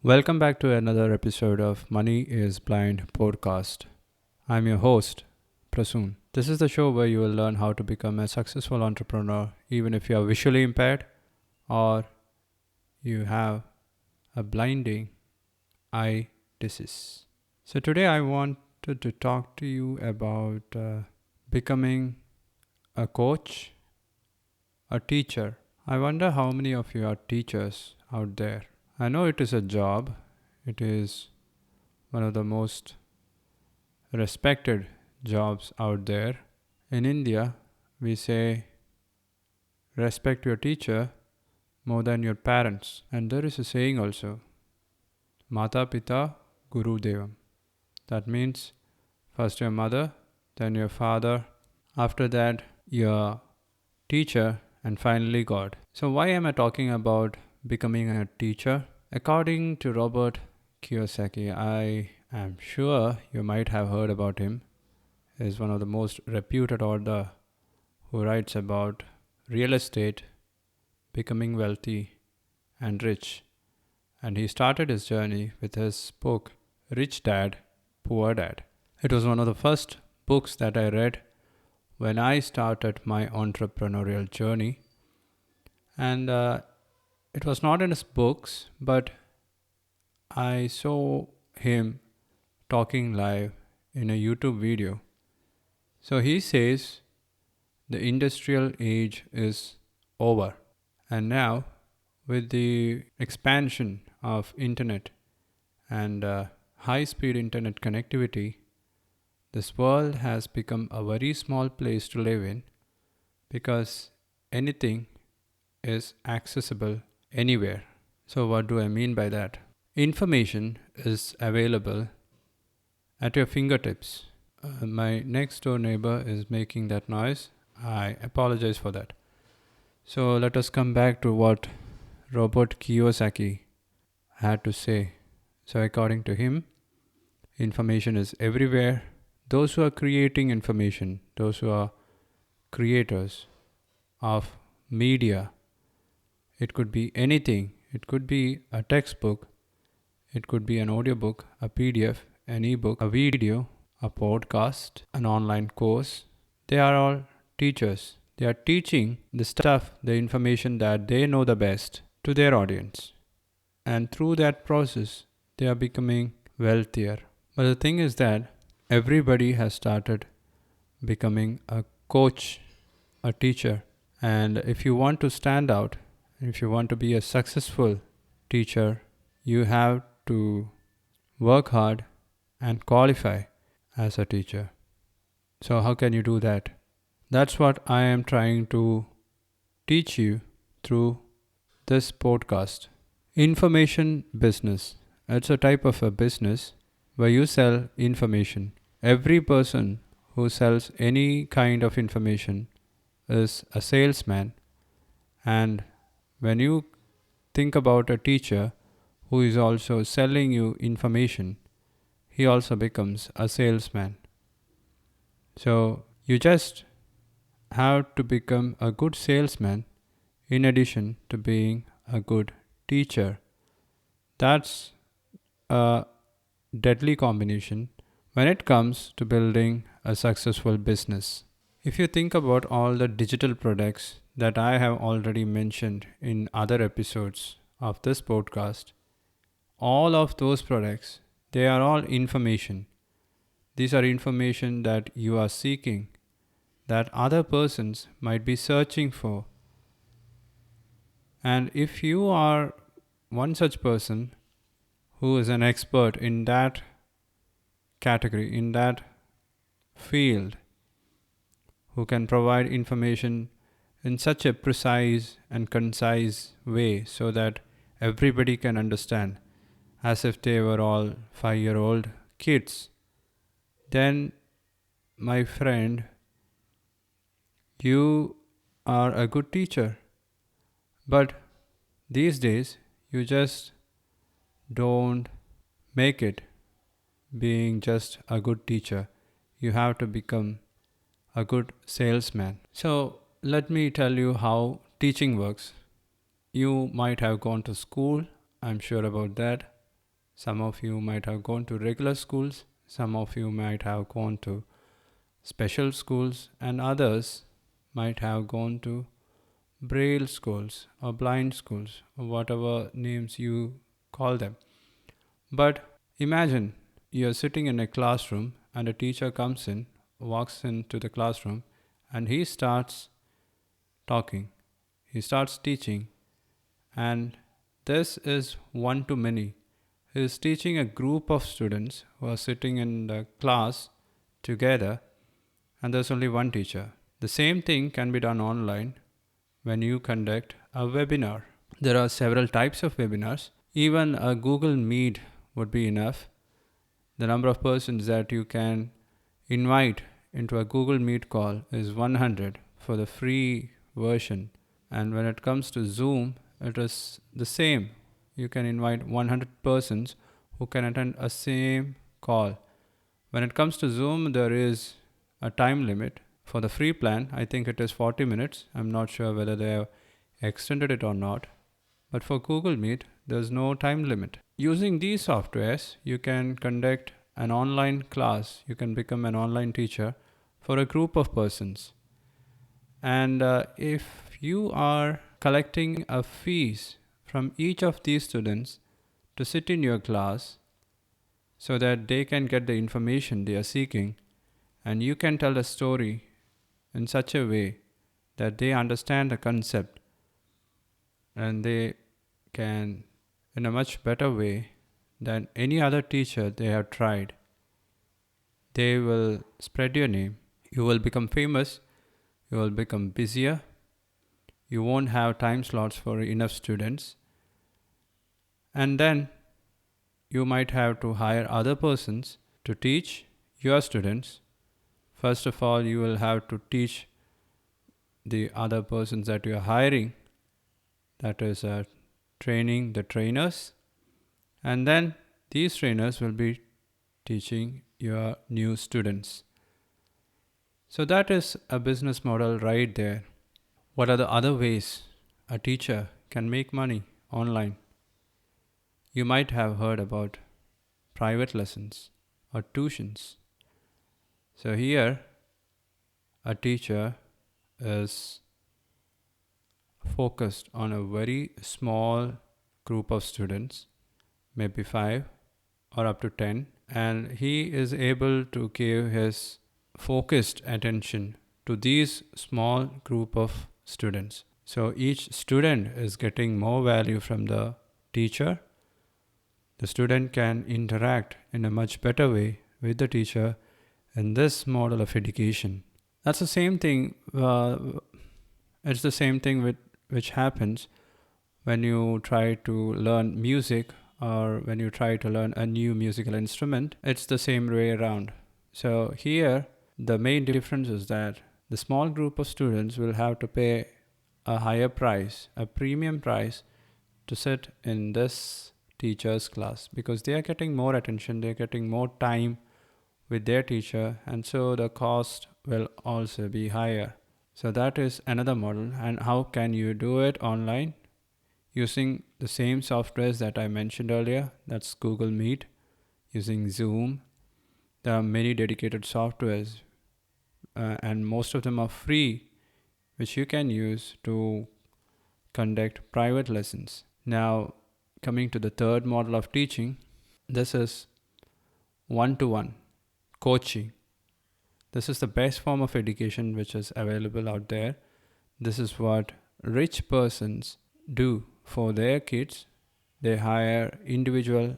Welcome back to another episode of Money is Blind podcast. I'm your host, Prasoon. This is the show where you will learn how to become a successful entrepreneur even if you are visually impaired or you have a blinding eye disease. So, today I wanted to talk to you about becoming a coach, a teacher. I wonder how many of you are teachers out there. I know it is a job, it is one of the most respected jobs out there. In India, we say respect your teacher more than your parents. And there is a saying also, Mata Pita Guru Devam. That means first your mother, then your father, after that your teacher, and finally God. So why am I talking about becoming a teacher? According to Robert Kiyosaki, I am sure you might have heard about him. He is one of the most reputed author who writes about real estate, becoming wealthy and rich. And he started his journey with his book Rich Dad, Poor Dad. It was one of the first books that I read when I started my entrepreneurial journey. And it was not in his books, but I saw him talking live in a YouTube video. So he says the industrial age is over. And now with the expansion of internet and high-speed internet connectivity, this world has become a very small place to live in because anything is accessible anywhere. So what do I mean by that? Information is available at your fingertips. My next door neighbor is making that noise. I apologize for that. So let us come back to what Robert Kiyosaki had to say. So according to him, information is everywhere. Those who are creating information, those who are creators of media, it could be anything. It could be a textbook, it could be an audiobook, a PDF, an ebook, a video, a podcast, an online course. They are all teachers. They are teaching the stuff, the information that they know the best to their audience. And through that process, they are becoming wealthier. But the thing is that everybody has started becoming a coach, a teacher. And if you want to stand out, if you want to be a successful teacher, you have to work hard and qualify as a teacher. So how can you do that? That's what I am trying to teach you through this podcast. Information business. It's a type of a business where you sell information. Every person who sells any kind of information is a salesman. And when you think about a teacher who is also selling you information, he also becomes a salesman. So you just have to become a good salesman in addition to being a good teacher. That's a deadly combination when it comes to building a successful business. If you think about all the digital products that I have already mentioned in other episodes of this podcast, all of those products, they are all information. These are information that you are seeking, that other persons might be searching for. And if you are one such person who is an expert in that category, in that field, who can provide information in such a precise and concise way so that everybody can understand as if they were all 5-year-old kids, then my friend, you are a good teacher. But these days you just don't make it being just a good teacher. You have to become a good salesman. So let me tell you how teaching works. You might have gone to school, I'm sure about that. Some of you might have gone to regular schools, some of you might have gone to special schools, and others might have gone to braille schools or blind schools or whatever names you call them. But imagine you're sitting in a classroom and a teacher comes in, walks into the classroom, and he starts talking, he starts teaching, and this is one to many. He is teaching a group of students who are sitting in the class together, and there's only one teacher. The same thing can be done online when you conduct a webinar. There are several types of webinars. Even a Google Meet would be enough. The number of persons that you can invite into a Google Meet call is 100 for the free version. And when it comes to Zoom, it is the same. You can invite 100 persons who can attend a same call. When it comes to Zoom, there is a time limit. For the free plan, I think it is 40 minutes. I'm not sure whether they have extended it or not. But for Google Meet, there's no time limit. Using these softwares, you can conduct an online class. You can become an online teacher for a group of persons. And if you are collecting a fees from each of these students to sit in your class so that they can get the information they are seeking, and you can tell a story in such a way that they understand the concept and they can, in a much better way than any other teacher they have tried, they will spread your name. You will become famous, you will become busier, you won't have time slots for enough students, and then you might have to hire other persons to teach your students. First of all, you will have to teach the other persons that you are hiring, that is training the trainers, and then these trainers will be teaching your new students. So that is a business model right there. What are the other ways a teacher can make money online? You might have heard about private lessons or tuitions. So here, a teacher is focused on a very small group of students, maybe 5 or up to 10, and he is able to give his focused attention to these small group of students. So each student is getting more value from the teacher. The student can interact in a much better way with the teacher in this model of education. That's the same thing. It's the same thing which happens when you try to learn music or when you try to learn a new musical instrument. It's the same way around. So here, the main difference is that the small group of students will have to pay a higher price, a premium price, to sit in this teacher's class because they are getting more attention, they're getting more time with their teacher, and so the cost will also be higher. So that is another model. And how can you do it online? Using the same softwares that I mentioned earlier, that's Google Meet, using Zoom. There are many dedicated softwares and most of them are free, which you can use to conduct private lessons. Now, coming to the third model of teaching, this is one-to-one coaching. This is the best form of education which is available out there. This is what rich persons do for their kids. They hire individual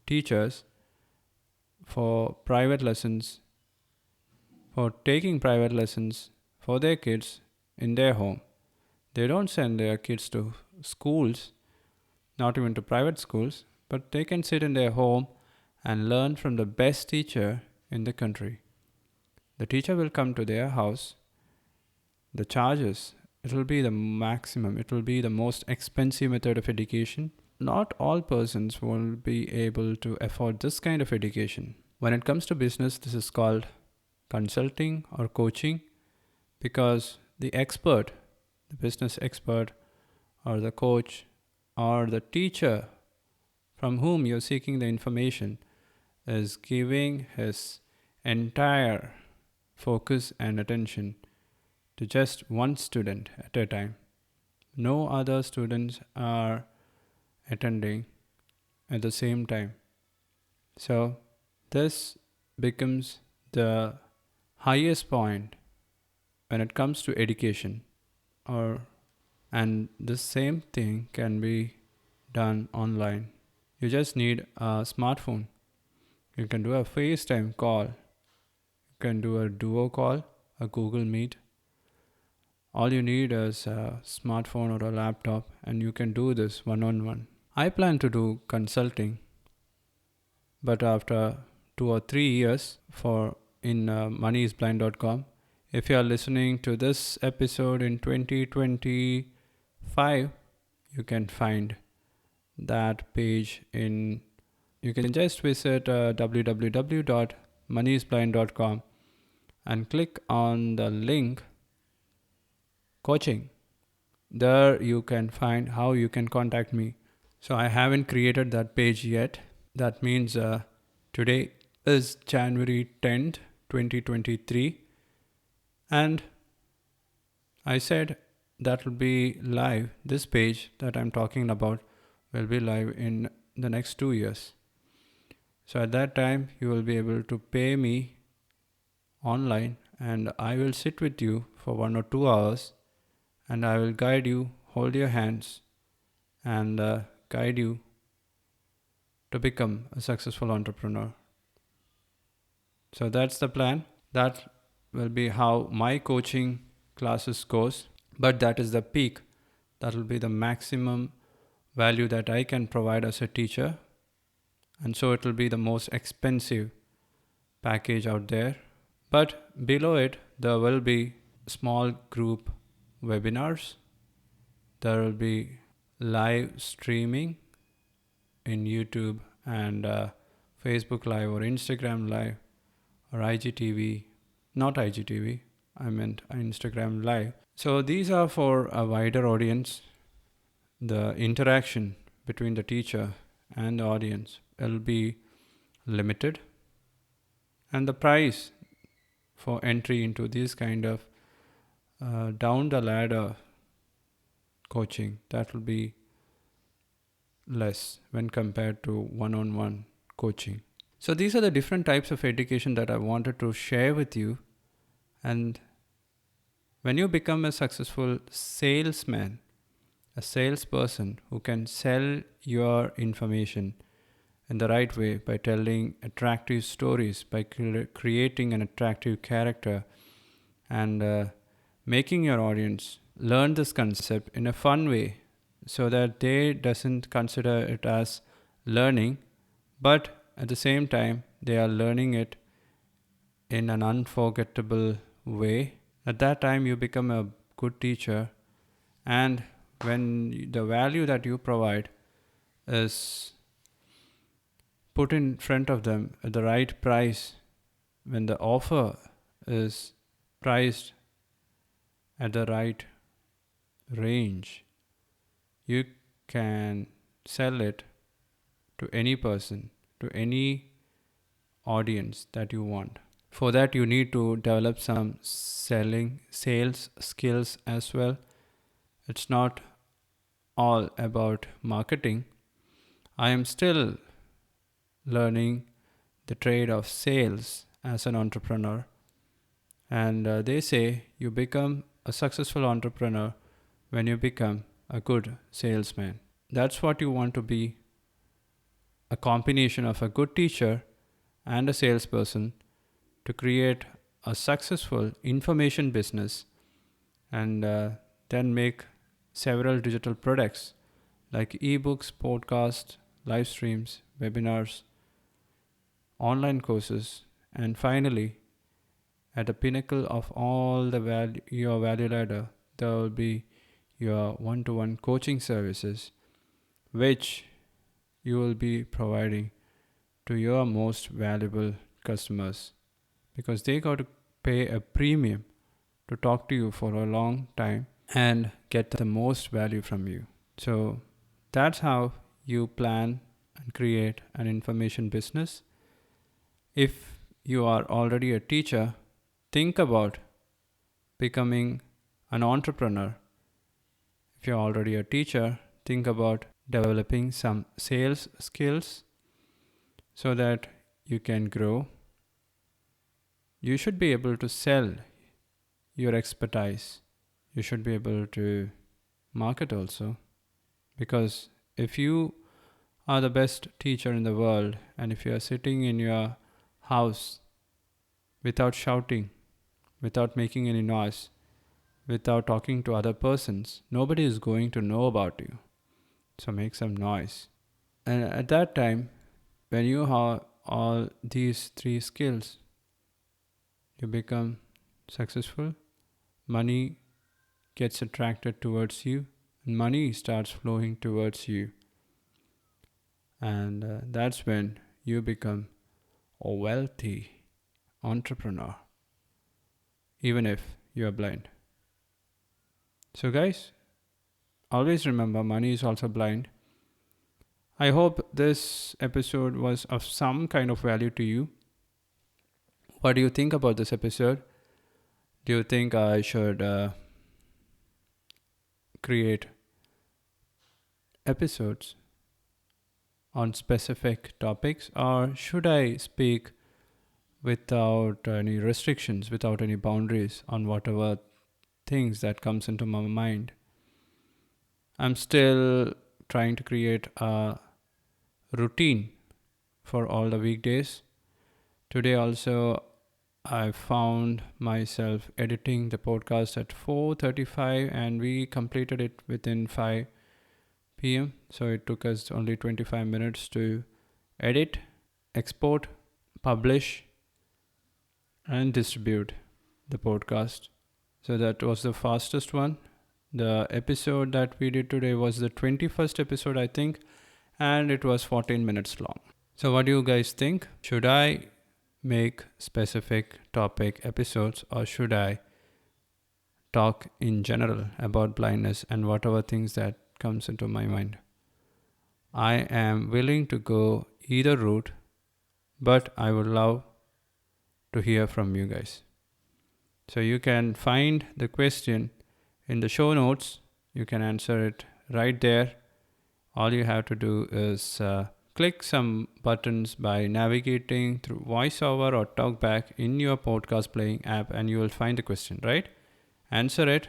teachers for private lessons, for taking private lessons for their kids in their home. They don't send their kids to schools, not even to private schools, but they can sit in their home and learn from the best teacher in the country. The teacher will come to their house. The charges, it will be the maximum. It will be the most expensive method of education. Not all persons will be able to afford this kind of education. When it comes to business, this is called consulting or coaching because the expert, the business expert or the coach or the teacher from whom you're seeking the information is giving his entire focus and attention to just one student at a time. No other students are attending at the same time. So this becomes the highest point when it comes to education, or and the same thing can be done online. You just need a smartphone. You can do a FaceTime call. You can do a duo call, a Google Meet. All you need is a smartphone or a laptop, and you can do this one-on-one. I plan to do consulting, but after 2 or 3 years for in moneyisblind.com. If you are listening to this episode in 2025, you can find that page in. You can just visit www.moneyisblind.com and click on the link coaching. There you can find how you can contact me. So I haven't created that page yet. That means today is January 10th, 2023. And I said that will be live. This page that I'm talking about will be live in the next 2 years. So at that time, you will be able to pay me online, and I will sit with you for 1 or 2 hours, and I will guide you, hold your hands, and guide you to become a successful entrepreneur. So that's the plan. That will be how my coaching classes goes. But that is the peak. That will be the maximum value that I can provide as a teacher. And so it will be the most expensive package out there. But below it, there will be small group webinars. There will be live streaming in YouTube and Facebook Live or Instagram Live or IGTV. Not IGTV, I meant Instagram Live. So these are for a wider audience. The interaction between the teacher and the audience will be limited. And the price for entry into this kind of down the ladder coaching, that will be less when compared to one-on-one coaching. So these are the different types of education that I wanted to share with you. And when you become a successful salesman, a salesperson who can sell your information in the right way by telling attractive stories, by creating an attractive character, and making your audience learn this concept in a fun way, so that they doesn't consider it as learning, but at the same time they are learning it in an unforgettable way. At that time you become a good teacher, and when the value that you provide is put in front of them at the right price, when the offer is priced at the right range, you can sell it to any person, to any audience that you want. For that, you need to develop some sales skills as well. It's not all about marketing. I am still learning the trade of sales as an entrepreneur. And they say you become a successful entrepreneur when you become a good salesman. That's what you want to be, a combination of a good teacher and a salesperson to create a successful information business, and then make several digital products like ebooks, podcasts, live streams, webinars, online courses, and finally, at the pinnacle of all the your value ladder, there will be your one-to-one coaching services, which you will be providing to your most valuable customers, because they got to pay a premium to talk to you for a long time and get the most value from you. So that's how you plan and create an information business. If you are already a teacher, think about becoming an entrepreneur. If you're already a teacher, think about developing some sales skills so that you can grow. You should be able to sell your expertise. You should be able to market also. Because if you are the best teacher in the world and if you are sitting in your house without shouting, without making any noise, without talking to other persons, nobody is going to know about you. So make some noise. And at that time, when you have all these three skills, you become successful. Money gets attracted towards you, and money starts flowing towards you. And that's when you become a wealthy entrepreneur, even if you are blind. So, guys, always remember money is also blind. I hope this episode was of some kind of value to you. What do you think about this episode? Do you think I should create episodes on specific topics, or should I speak without any restrictions, without any boundaries on whatever things that comes into my mind? I'm still trying to create a routine for all the weekdays. Today also I found myself editing the podcast at 4:35 and we completed it within 5 p.m. So it took us only 25 minutes to edit, export, publish and distribute the podcast. So that was the fastest one. The episode that we did today was the 21st episode, I think, and it was 14 minutes long. So what do you guys think? Should I make specific topic episodes, or should I talk in general about blindness and whatever things that comes into my mind? I am willing to go either route, but I would love to hear from you guys. So you can find the question in the show notes. You can answer it right there. All you have to do is click some buttons by navigating through VoiceOver or TalkBack in your podcast playing app, and you will find the question, right? Answer it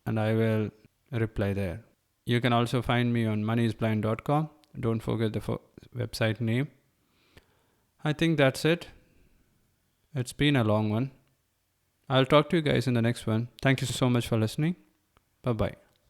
and I will reply there. You can also find me on moneyisblind.com. Don't forget the website name. I think that's it. It's been a long one. I'll talk to you guys in the next one. Thank you so much for listening. Bye-bye.